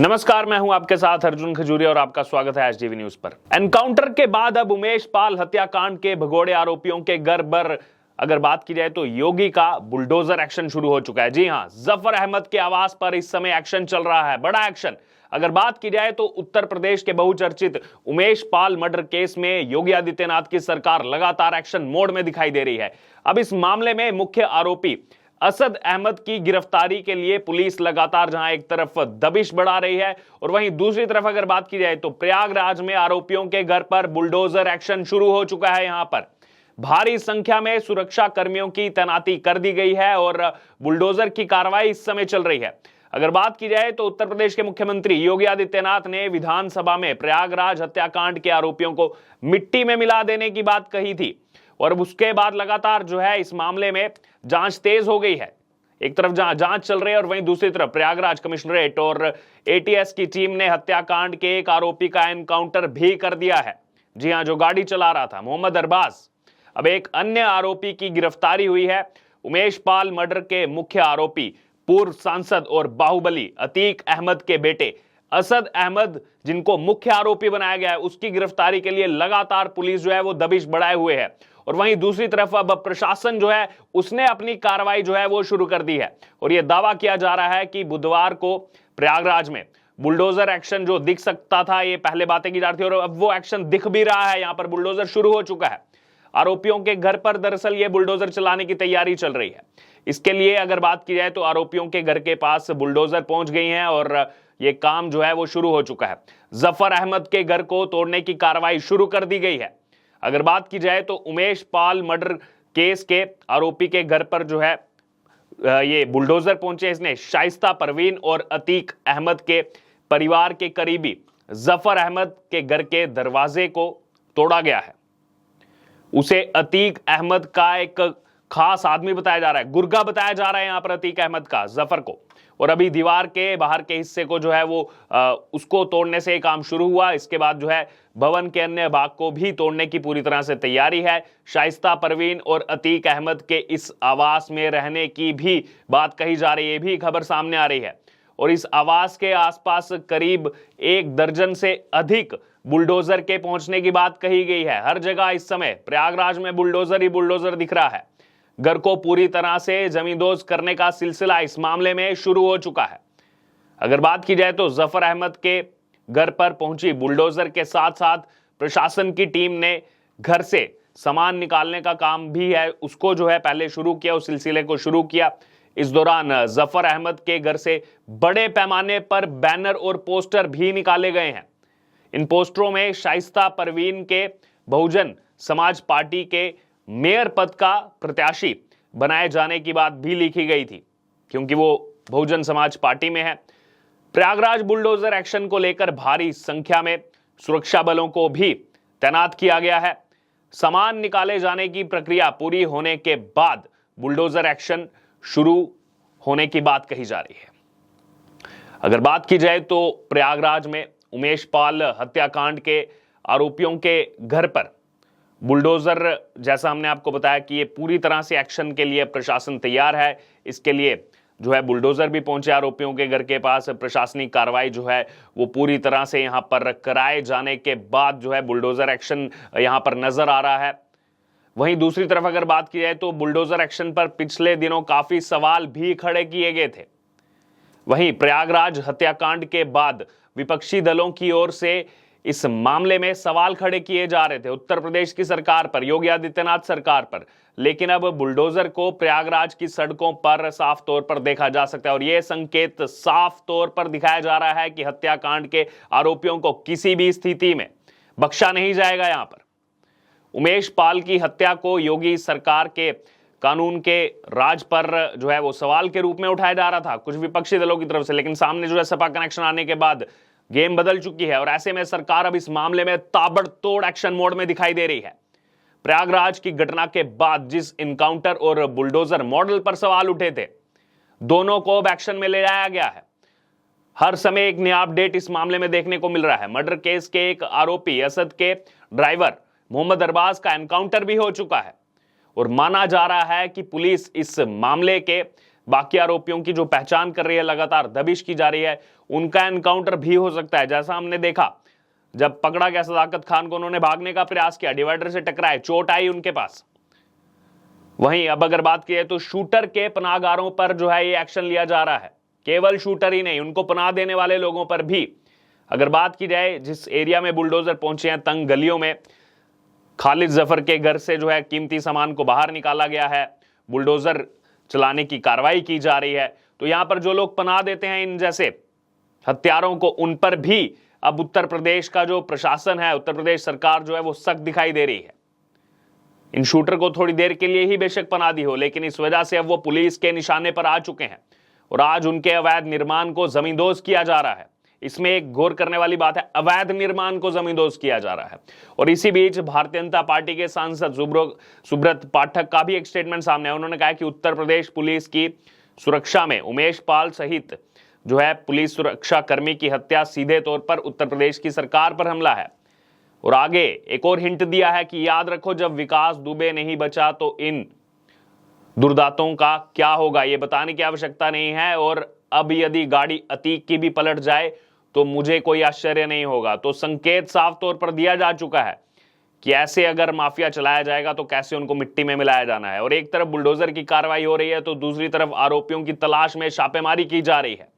नमस्कार, मैं हूं आपके साथ अर्जुन खजूरिया और आपका स्वागत है एचडीवी न्यूज पर। एनकाउंटर के बाद अब उमेश पाल हत्याकांड के भगोड़े आरोपियों के घर पर अगर बात की जाए तो योगी का बुलडोजर एक्शन शुरू हो चुका है। जी हां, जफर अहमद के आवास पर इस समय एक्शन चल रहा है, बड़ा एक्शन। अगर बात की जाए तो उत्तर प्रदेश के बहुचर्चित उमेश पाल मर्डर केस में योगी आदित्यनाथ की सरकार लगातार एक्शन मोड में दिखाई दे रही है। अब इस मामले में मुख्य आरोपी असद अहमद की गिरफ्तारी के लिए पुलिस लगातार जहां एक तरफ दबिश बढ़ा रही है और वहीं दूसरी तरफ अगर बात की जाए तो प्रयागराज में आरोपियों के घर पर बुलडोजर एक्शन शुरू हो चुका है। यहां पर भारी संख्या में सुरक्षा कर्मियों की तैनाती कर दी गई है और बुलडोजर की कार्रवाई इस समय चल रही है। अगर बात की जाए तो उत्तर प्रदेश के मुख्यमंत्री योगी आदित्यनाथ ने विधानसभा में प्रयागराज हत्याकांड के आरोपियों को मिट्टी में मिला देने की बात कही थी और उसके बाद लगातार जो है इस मामले में जांच तेज हो गई है। एक तरफ जहां जांच चल रही है और वहीं दूसरी तरफ प्रयागराज कमिश्नरेट और एटीएस की टीम ने हत्याकांड के एक आरोपी का एनकाउंटर भी कर दिया है। जी हां, जो गाड़ी चला रहा था मोहम्मद अरबाज। अब एक अन्य आरोपी की गिरफ्तारी हुई है। उमेश पाल मर्डर के मुख्य आरोपी पूर्व सांसद और बाहुबली अतीक अहमद के बेटे असद अहमद, जिनको मुख्य आरोपी बनाया गया है, उसकी गिरफ्तारी के लिए लगातार पुलिस जो है वो दबिश बढ़ाए हुए है। और वहीं दूसरी तरफ अब प्रशासन जो है उसने अपनी कार्रवाई जो है वो शुरू कर दी है और यह दावा किया जा रहा है कि बुधवार को प्रयागराज में बुलडोजर एक्शन जो दिख सकता था, ये पहले बातें की जा रही थी और अब वो एक्शन दिख भी रहा है। यहां पर बुलडोजर शुरू हो चुका है। आरोपियों के घर पर दरअसल ये बुलडोजर चलाने की तैयारी चल रही है। इसके लिए अगर बात की जाए तो आरोपियों के घर के पास बुलडोजर पहुंच गई हैं और ये काम जो है वो शुरू हो चुका है। जफर अहमद के घर को तोड़ने की कार्रवाई शुरू कर दी गई है। अगर बात की जाए तो उमेश पाल मर्डर केस के आरोपी के घर पर जो है ये बुलडोजर पहुंचे। इसने शाइस्ता परवीन और अतीक अहमद के परिवार के करीबी जफर अहमद के घर के दरवाजे को तोड़ा गया है। उसे अतीक अहमद का एक खास आदमी बताया जा रहा है, गुर्गा बताया जा रहा है यहां पर अतीक अहमद का जफर को। और अभी दीवार के बाहर के हिस्से को जो है वो उसको तोड़ने से काम शुरू हुआ। इसके बाद जो है भवन के अन्य भाग को भी तोड़ने की पूरी तरह से तैयारी है। शाइस्ता परवीन और अतीक अहमद के इस आवास में रहने की भी बात कही जा रही है, भी खबर सामने आ रही है। और इस आवास के आसपास करीब 1 दर्जन से अधिक बुलडोजर के पहुंचने की बात कही गई है। हर जगह इस समय प्रयागराज में बुलडोजर ही बुलडोजर दिख रहा है। घर को पूरी तरह से जमींदोज करने का सिलसिला इस मामले में शुरू हो चुका है। अगर बात की जाए तो जफर अहमद के घर पर पहुंची बुलडोजर के साथ साथ प्रशासन की टीम ने घर से सामान निकालने का काम भी है, उसको जो है पहले शुरू किया, उस सिलसिले को शुरू किया। इस दौरान जफर अहमद के घर से बड़े पैमाने पर बैनर और पोस्टर भी निकाले गए हैं। इन पोस्टरों में शाइस्ता परवीन के बहुजन समाज पार्टी के मेयर पद का प्रत्याशी बनाए जाने की बात भी लिखी गई थी, क्योंकि वो बहुजन समाज पार्टी में है। प्रयागराज बुलडोजर एक्शन को लेकर भारी संख्या में सुरक्षा बलों को भी तैनात किया गया है। सामान निकाले जाने की प्रक्रिया पूरी होने के बाद बुलडोजर एक्शन शुरू होने की बात कही जा रही है। अगर बात की जाए तो प्रयागराज में उमेश पाल हत्याकांड के आरोपियों के घर पर बुलडोजर, जैसा हमने आपको बताया कि ये पूरी तरह से एक्शन के लिए प्रशासन तैयार है। इसके लिए जो है बुलडोजर भी पहुंचे आरोपियों के घर के पास। प्रशासनिक कार्रवाई जो है वो पूरी तरह से यहां पर कराए जाने के बाद जो है बुलडोजर एक्शन यहां पर नजर आ रहा है। वहीं दूसरी तरफ अगर बात की जाए तो बुलडोजर एक्शन पर पिछले दिनों काफी सवाल भी खड़े किए गए थे। वहीं प्रयागराज हत्याकांड के बाद विपक्षी दलों की ओर से इस मामले में सवाल खड़े किए जा रहे थे उत्तर प्रदेश की सरकार पर, योगी आदित्यनाथ सरकार पर। लेकिन अब बुलडोजर को प्रयागराज की सड़कों पर साफ तौर पर देखा जा सकता है और यह संकेत साफ तौर पर दिखाया जा रहा है कि हत्याकांड के आरोपियों को किसी भी स्थिति में बख्शा नहीं जाएगा। यहां पर उमेश पाल की हत्या को योगी सरकार के कानून के राज पर जो है वो सवाल के रूप में उठाया जा रहा था कुछ विपक्षी दलों की तरफ से, लेकिन सामने जो है सपा कनेक्शन आने के बाद गेम बदल चुकी है और ऐसे में सरकार अब इस मामले में ताबड़तोड़ एक्शन मोड में दिखाई दे रही है। प्रयागराज की घटना के बाद जिस इनकाउंटर और बुलडोजर मॉडल पर सवाल उठे थे, दोनों को अब एक्शन में ले जाया गया है। हर समय एक नया अपडेट इस मामले में देखने को मिल रहा है। मर्डर केस के एक आरोपी असद के ड्राइवर मोहम्मद अरबाज का एनकाउंटर भी हो चुका है और माना जा रहा है कि पुलिस इस मामले के बाकी आरोपियों की जो पहचान कर रही है, लगातार दबिश की जा रही है। उनका एनकाउंटर भी हो सकता है। जैसा हमने देखा जब पकड़ा गया सदाकत खान को, उन्होंने भागने का प्रयास किया, डिवाइडर से टकराए, चोट आई उनके पास। वहीं अब अगर बात की जाए तो शूटर के पनाहगारों पर जो है ये एक्शन लिया जा रहा है। केवल शूटर ही नहीं, उनको पनाह देने वाले लोगों पर भी। अगर बात की जाए जिस एरिया में बुलडोजर पहुंचे हैं, तंग गलियों में, खालिद जफर के घर से जो है कीमती सामान को बाहर निकाला गया है, बुलडोजर चलाने की कार्रवाई की जा रही है। तो यहां पर जो लोग पनाह देते हैं इन जैसे हत्यारों को, उन पर भी अब उत्तर प्रदेश का जो प्रशासन है, उत्तर प्रदेश सरकार जो है वो सख्त दिखाई दे रही है। इन शूटर को थोड़ी देर के लिए ही बेशक पनाह दी हो, लेकिन इस वजह से अब वो पुलिस के निशाने पर आ चुके हैं और आज उनके अवैध निर्माण को जमींदोज किया जा रहा है। इसमें एक गौर करने वाली बात है, अवैध निर्माण को जमींदोज किया जा रहा है। और इसी बीच भारतीय जनता पार्टी के सांसद सुब्रत पाठक का भी एक स्टेटमेंट सामने है। उन्होंने कहा कि उत्तर प्रदेश पुलिस की सुरक्षा में उमेश पाल सहित जो है पुलिस सुरक्षा कर्मी की हत्या सीधे तौर पर उत्तर प्रदेश की सरकार पर हमला है। और आगे एक और हिंट दिया है कि याद रखो, जब विकास दुबे नहीं बचा तो इन दुर्दांतों का क्या होगा, ये बताने की आवश्यकता नहीं है। और अब यदि गाड़ी अतीक की भी पलट जाए तो मुझे कोई आश्चर्य नहीं होगा। तो संकेत साफ तौर पर दिया जा चुका है कि ऐसे अगर माफिया चलाया जाएगा तो कैसे उनको मिट्टी में मिलाया जाना है। और एक तरफ बुलडोजर की कार्रवाई हो रही है तो दूसरी तरफ आरोपियों की तलाश में छापेमारी की जा रही है।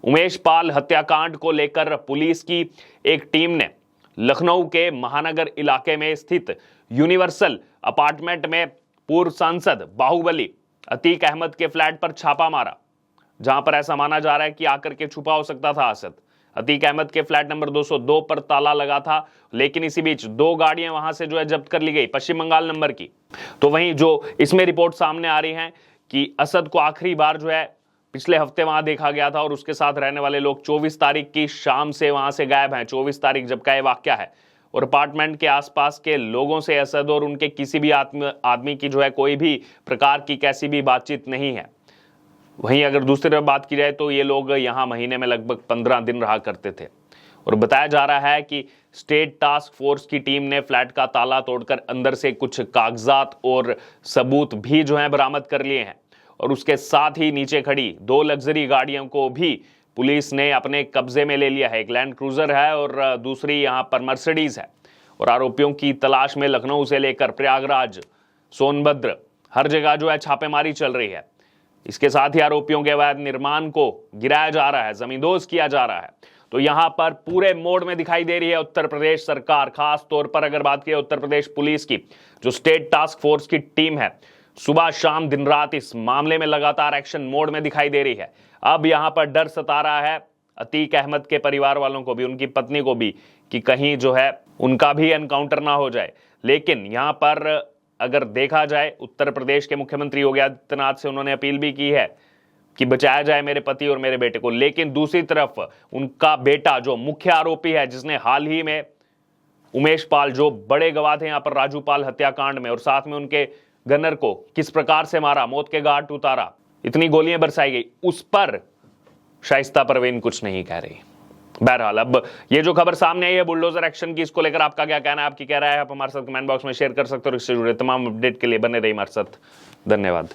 उमेश पाल हत्याकांड को लेकर पुलिस की एक टीम ने लखनऊ के महानगर इलाके में स्थित यूनिवर्सल अपार्टमेंट में पूर्व सांसद बाहुबली अतीक अहमद के फ्लैट पर छापा मारा, जहां पर ऐसा माना जा रहा है कि आकर के छुपा हो सकता था असद। अतीक अहमद के फ्लैट नंबर 202 पर ताला लगा था, लेकिन इसी बीच 2 गाड़ियां वहां से जो है जब्त कर ली गई, पश्चिम बंगाल नंबर की। तो वहीं जो इसमें रिपोर्ट सामने आ रही है कि असद को आखिरी बार जो है पिछले हफ्ते वहां देखा गया था और उसके साथ रहने वाले लोग 24 तारीख की शाम से वहां से गायब हैं। 24 तारीख जब का यह वाकया है। और अपार्टमेंट के आसपास के लोगों से असद और उनके किसी भी आदमी की जो है कोई भी प्रकार की कैसी भी बातचीत नहीं है। वहीं अगर दूसरी तरफ बात की जाए तो ये लोग यहां महीने में लगभग 15 दिन रहा करते थे। और बताया जा रहा है कि स्टेट टास्क फोर्स की टीम ने फ्लैट का ताला तोड़कर अंदर से कुछ कागजात और सबूत भी जो है बरामद कर लिए हैं। और उसके साथ ही नीचे खड़ी 2 लग्जरी गाड़ियों को भी पुलिस ने अपने कब्जे में ले लिया है। एक लैंड क्रूजर है और दूसरी यहां पर मर्सिडीज है। और आरोपियों की तलाश में लखनऊ से लेकर प्रयागराज, सोनभद्र, हर जगह जो है छापेमारी चल रही है। इसके साथ ही आरोपियों के अवैध निर्माण को गिराया जा रहा है, जमींदोज किया जा रहा है। तो यहां पर पूरे मोड में दिखाई दे रही है उत्तर प्रदेश सरकार। खास तौर पर अगर बात की उत्तर प्रदेश पुलिस की, जो स्टेट टास्क फोर्स की टीम है, सुबह शाम दिन रात इस मामले में लगातार एक्शन मोड में दिखाई दे रही है। अब यहां पर डर सता रहा है अतीक अहमद के परिवार वालों को भी, उनकी पत्नी को भी, कि कहीं जो है उनका भी एनकाउंटर ना हो जाए। लेकिन यहां पर अगर देखा जाए, उत्तर प्रदेश के मुख्यमंत्री योगी आदित्यनाथ से उन्होंने अपील भी की है कि बचाया जाए मेरे पति और मेरे बेटे को। लेकिन दूसरी तरफ उनका बेटा जो मुख्य आरोपी है, जिसने हाल ही में उमेश पाल, जो बड़े गवाह थे यहां पर राजू पाल हत्याकांड में, और साथ में उनके गनर को किस प्रकार से मारा, मौत के घाट उतारा, इतनी गोलियां बरसाई गई, उस पर शाइस्ता परवीन कुछ नहीं कह रही। बहरहाल अब ये जो खबर सामने आई है बुलडोजर एक्शन की, इसको लेकर आपका क्या कहना है, आपकी क्या राय है, आप हमारे साथ कमेंट बॉक्स में शेयर कर सकते हो। और इससे जुड़े तमाम अपडेट के लिए बने रहिए हमारे साथ। धन्यवाद।